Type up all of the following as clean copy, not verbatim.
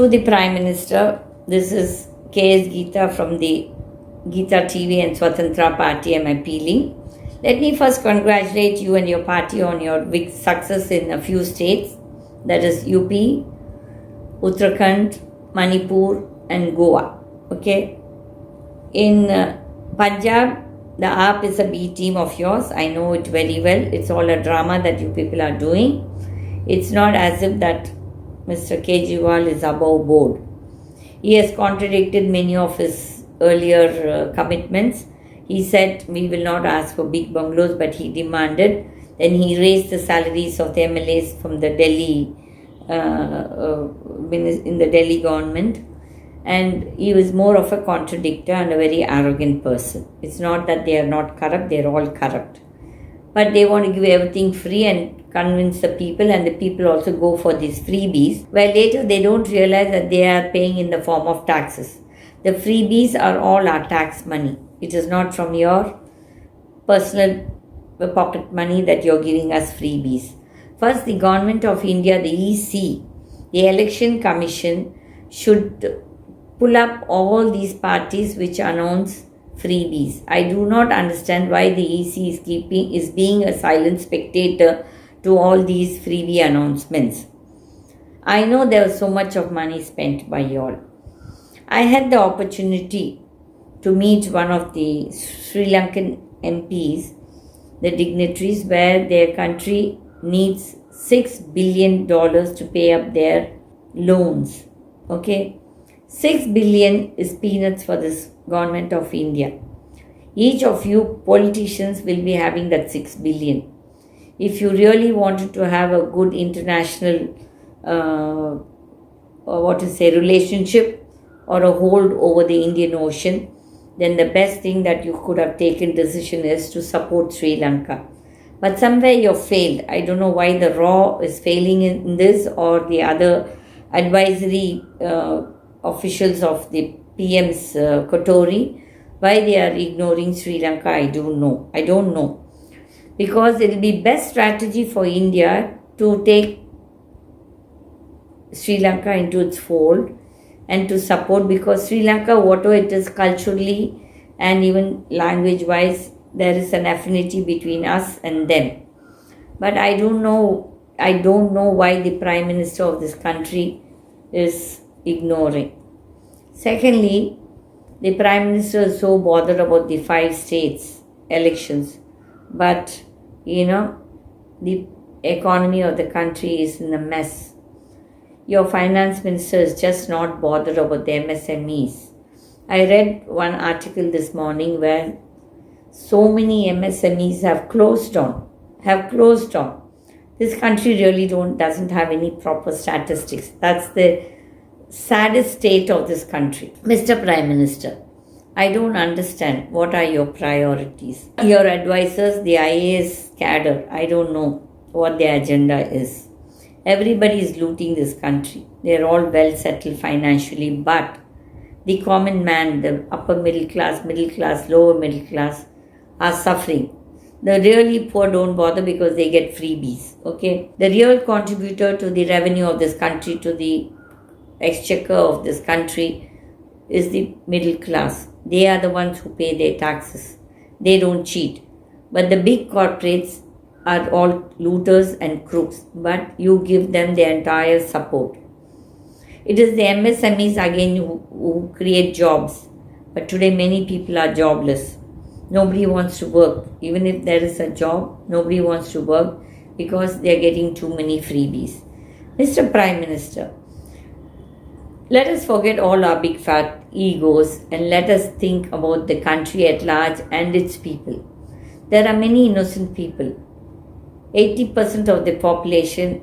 the Prime Minister, this is KS GITA from the GITA TV and Swatantra Party. I'm appealing. Let me first congratulate you and your party on your big success in a few states, that is UP, Uttarakhand, Manipur and Goa. Okay. In Punjab, the AAP is a B team of yours. I know it very well. It's all a drama that you people are doing. It's not as if that Mr. Kejriwal is above board. He has contradicted many of his earlier commitments. He said we will not ask for big bungalows, but he demanded. Then he raised the salaries of the MLAs from the Delhi, in the Delhi government. And he was more of a contradictor and a very arrogant person. It's not that they are not corrupt, they are all corrupt. But they want to give everything free and convince the people, and the people also go for these freebies, where later they don't realize that they are paying in the form of taxes. The freebies are all our tax money. It is not from your personal pocket money that you're giving us freebies. First, the government of India, the EC, the Election Commission, should pull up all these parties which announce freebies. I do not understand why the EC is being a silent spectator to all these freebie announcements. I know there was so much of money spent by you all. I had the opportunity to meet one of the Sri Lankan MPs, the dignitaries, where their country needs $6 billion to pay up their loans. Okay? 6 billion is peanuts for this government of India. Each of you politicians will be having that 6 billion. If you really wanted to have a good international relationship or a hold over the Indian Ocean, then the best thing that you could have taken decision is to support Sri Lanka. But somewhere you failed. I don't know why the RAW is failing in this, or the other advisory officials of the PM's Kotori, why they are ignoring Sri Lanka. I don't know. Because it will be best strategy for India to take Sri Lanka into its fold and to support, because Sri Lanka, whatever it is culturally and even language wise, there is an affinity between us and them. But I don't know why the Prime Minister of this country is ignoring. Secondly, the Prime Minister is so bothered about the 5 states elections, but the economy of the country is in a mess. Your finance minister is just not bothered about the MSMEs. I read one article this morning where so many MSMEs have closed down. This country really doesn't have any proper statistics. That's the saddest state of this country. Mr. Prime Minister, I don't understand what are your priorities. Your advisors, the IAS cadre, I don't know what their agenda is. Everybody is looting this country. They are all well settled financially, but the common man, the upper middle class, lower middle class are suffering. The really poor don't bother because they get freebies. Okay, the real contributor to the revenue of this country, to the exchequer of this country, is the middle class. They are the ones who pay their taxes. They don't cheat. But the big corporates are all looters and crooks, but you give them the entire support. It is the MSMEs again who create jobs. But today many people are jobless. Nobody wants to work. Even if there is a job, nobody wants to work because they are getting too many freebies. Mr. Prime Minister, let us forget all our big fat egos and let us think about the country at large and its people. There are many innocent people. 80% of the population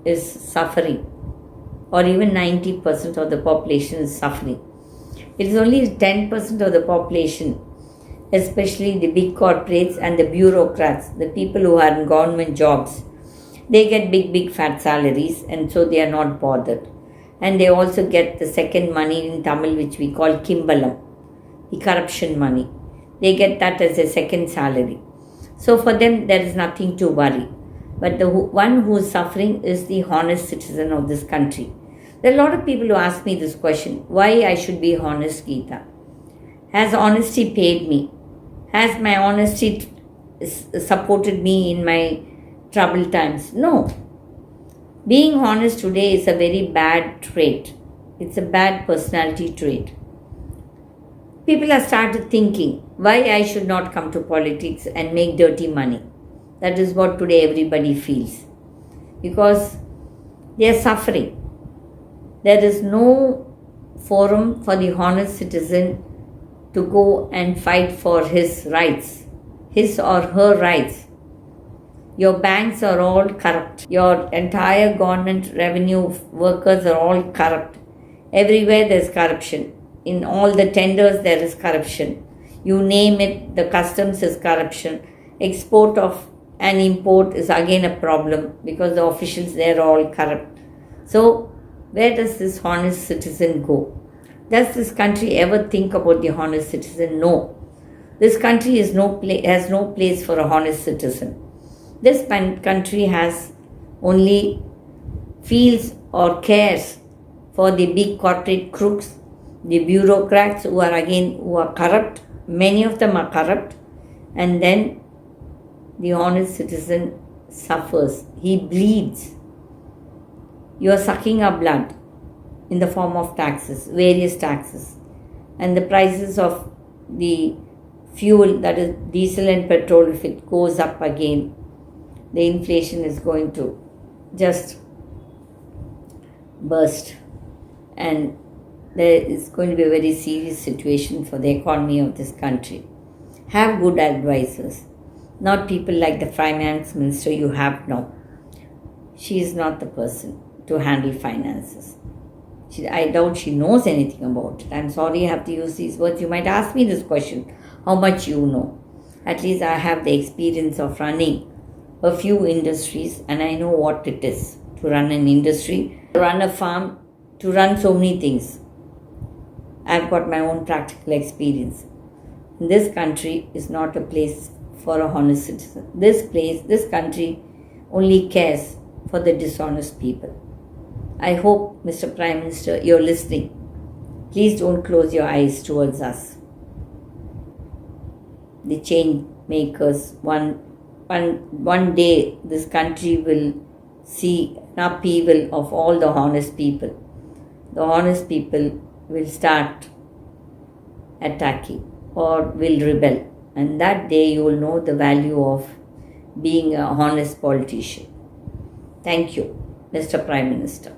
is suffering, or even 90% of the population is suffering. It is only 10% of the population, especially the big corporates and the bureaucrats, the people who are in government jobs. They get big fat salaries, and so they are not bothered. And they also get the second money in Tamil, which we call Kimbalam, the corruption money. They get that as a second salary. So for them, there is nothing to worry. But the one who is suffering is the honest citizen of this country. There are a lot of people who ask me this question, why I should be honest, Geeta? Has honesty paid me? Has my honesty supported me in my troubled times? No. Being honest today is a very bad trait. It's a bad personality trait. People have started thinking why I should not come to politics and make dirty money. That is what today everybody feels. Because they are suffering. There is no forum for the honest citizen to go and fight for his rights, his or her rights. Your banks are all corrupt. Your entire government revenue workers are all corrupt. Everywhere there is corruption. In all the tenders there is corruption. You name it, the customs is corruption. Export of and import is again a problem because the officials there are all corrupt. So, where does this honest citizen go? Does this country ever think about the honest citizen? No. This country has no place for a honest citizen. This country has only feels or cares for the big corporate crooks, the bureaucrats who are corrupt. Many of them are corrupt, and then the honest citizen suffers. He bleeds. You are sucking our blood in the form of taxes, various taxes. And the prices of the fuel, that is diesel and petrol, if it goes up again, the inflation is going to just burst. And there is going to be a very serious situation for the economy of this country. Have good advisors, not people like the finance minister you have now. She is not the person to handle finances. I doubt she knows anything about it. I'm sorry I have to use these words. You might ask me this question, how much you know. At least I have the experience of running a few industries and I know what it is to run an industry, to run a farm, to run so many things. I've got my own practical experience. This country is not a place for a honest citizen. This country only cares for the dishonest people. I hope, Mr. Prime Minister, you're listening. Please don't close your eyes towards us. The change makers. One day this country will see an upheaval of all the honest people. The honest people will start attacking or will rebel. And that day you will know the value of being a honest politician. Thank you, Mr. Prime Minister.